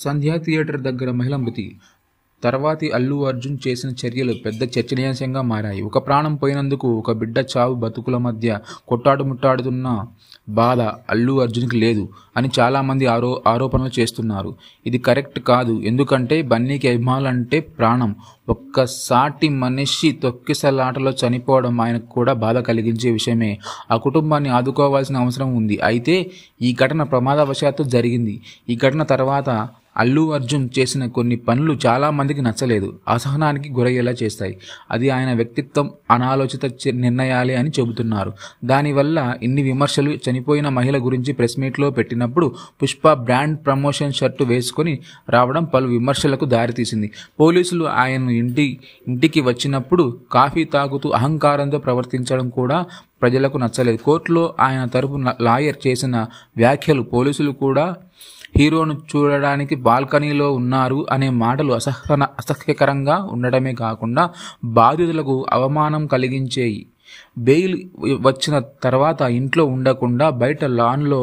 సంధ్యా theatre దగ్గర మహిళ మృతి. తర్వాతి అల్లు అర్జున్ చేసిన చర్యలు పెద్ద చర్చనీయాంశంగా మారాయి. ఒక ప్రాణం పోయినందుకు, ఒక బిడ్డ చావు బతుకుల మధ్య కొట్టాడుముట్టాడుతున్న బాధ అల్లు అర్జున్కి లేదు అని చాలామంది ఆరోపణలు చేస్తున్నారు. ఇది కరెక్ట్ కాదు. ఎందుకంటే బన్నీకి అభిమానులంటే ప్రాణం. ఒక్క సాటి మనిషి తొక్కిసలాటలో చనిపోవడం ఆయనకు కూడా బాధ కలిగించే విషయమే. ఆ కుటుంబాన్ని ఆదుకోవాల్సిన అవసరం ఉంది. అయితే ఈ ఘటన ప్రమాదవశాత్తు జరిగింది. ఈ ఘటన తర్వాత అల్లు అర్జున్ చేసిన కొన్ని పనులు చాలా మందికి నచ్చలేదు, అసహనానికి గురయ్యేలా చేస్తాయి. అది ఆయన వ్యక్తిత్వం, అనాలోచిత నిర్ణయాలే అని చెబుతున్నారు. దానివల్ల ఇన్ని విమర్శలు. చనిపోయిన మహిళ గురించి ప్రెస్ మీట్లో పెట్టినప్పుడు పుష్ప బ్రాండ్ ప్రమోషన్ షర్టు వేసుకొని రావడం పలు విమర్శలకు దారితీసింది. పోలీసులు ఆయన ఇంటికి వచ్చినప్పుడు కాఫీ తాగుతూ అహంకారంతో ప్రవర్తించడం కూడా ప్రజలకు నచ్చలేదు. కోర్టులో ఆయన తరపు లాయర్ చేసిన వ్యాఖ్యలు, పోలీసులు కూడా హీరోను చూడడానికి బాల్కనీలో ఉన్నారు అనే మాటలు అసహ్యకరంగా ఉండటమే కాకుండా బాధితులకు అవమానం కలిగించేయి. బెయిల్ వచ్చిన తర్వాత ఇంట్లో ఉండకుండా బయట లాన్లో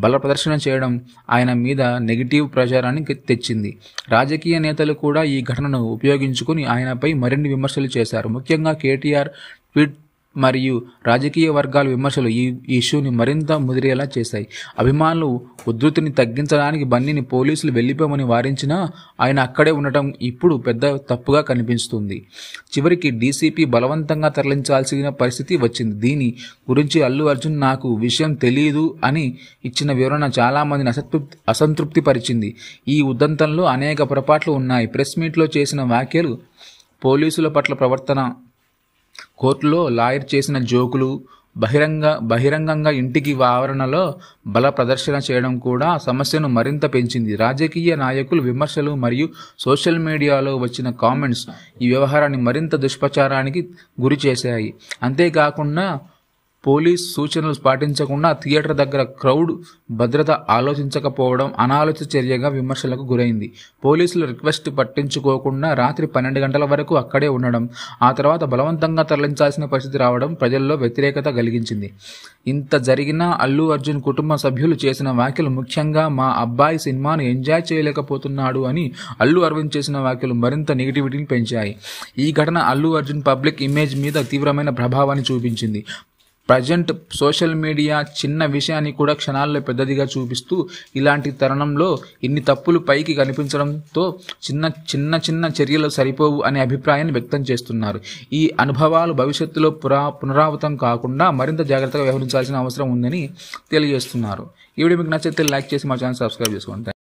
బల ప్రదర్శన చేయడం ఆయన మీద నెగిటివ్ ప్రచారాన్ని తెచ్చింది. రాజకీయ నేతలు కూడా ఈ ఘటనను ఉపయోగించుకుని ఆయనపై మరిన్ని విమర్శలు చేశారు. ముఖ్యంగా కేటీఆర్ ట్వీట్ మరియు రాజకీయ వర్గాల విమర్శలు ఈ ఇష్యూని మరింత ముదిరేలా చేశాయి. అభిమానులు ఉధృతిని తగ్గించడానికి బన్నీని పోలీసులు వెళ్లిపోమని వారించినా ఆయన అక్కడే ఉండటం ఇప్పుడు పెద్ద తప్పుగా కనిపిస్తుంది. చివరికి డీసీపీ బలవంతంగా తరలించాల్సిన పరిస్థితి వచ్చింది. దీని గురించి అల్లు అర్జున్ నాకు విషయం తెలియదు అని ఇచ్చిన వివరణ చాలా మందిని అసంతృప్తి పరిచింది. ఈ ఉదంతంలో అనేక పొరపాట్లు ఉన్నాయి. ప్రెస్ మీట్లో చేసిన వ్యాఖ్యలు, పోలీసుల పట్ల ప్రవర్తన, కోర్టులో లాయర్ చేసిన జోకులు, బహిరంగంగా ఇంటికి ఆవరణలో బల ప్రదర్శన చేయడం కూడా సమస్యను మరింత పెంచింది. రాజకీయ నాయకులు విమర్శలు మరియు సోషల్ మీడియాలో వచ్చిన కామెంట్స్ ఈ వ్యవహారాన్ని మరింత దుష్ప్రచారానికి గురి చేశాయి. అంతేకాకుండా పోలీస్ సూచనలు పాటించకుండా థియేటర్ దగ్గర క్రౌడ్ భద్రత ఆలోచించకపోవడం అనాలోచిత చర్యగా విమర్శలకు గురైంది. పోలీసులు రిక్వెస్ట్ పట్టించుకోకుండా రాత్రి 12 గంటల వరకు అక్కడే ఉండడం, ఆ తర్వాత బలవంతంగా తరలించాల్సిన పరిస్థితి రావడం ప్రజల్లో వ్యతిరేకత కలిగించింది. ఇంత జరిగినా అల్లు అర్జున్ కుటుంబ సభ్యులు చేసిన వ్యాఖ్యలు, ముఖ్యంగా మా అబ్బాయి సినిమాను ఎంజాయ్ చేయలేకపోతున్నాడు అని అల్లు అరవింద్ చేసిన వ్యాఖ్యలు మరింత నెగిటివిటీని పెంచాయి. ఈ ఘటన అల్లు అర్జున్ పబ్లిక్ ఇమేజ్ మీద తీవ్రమైన ప్రభావాన్ని చూపించింది. ప్రజెంట్ సోషల్ మీడియా చిన్న విషయాన్ని కూడా క్షణాల్లో పెద్దదిగా చూపిస్తూ, ఇలాంటి తరుణంలో ఇన్ని తప్పులు పైకి కనిపించడంతో చిన్న చర్యలు సరిపోవు అనే అభిప్రాయాన్ని వ్యక్తం చేస్తున్నారు. ఈ అనుభవాలు భవిష్యత్తులో పునరావృతం కాకుండా మరింత జాగ్రత్తగా వ్యవహరించాల్సిన అవసరం ఉందని తెలియజేస్తున్నారు. ఈ వీడియో మీకు నచ్చితే లైక్ చేసి మా ఛానల్ సబ్స్క్రైబ్ చేసుకోండి.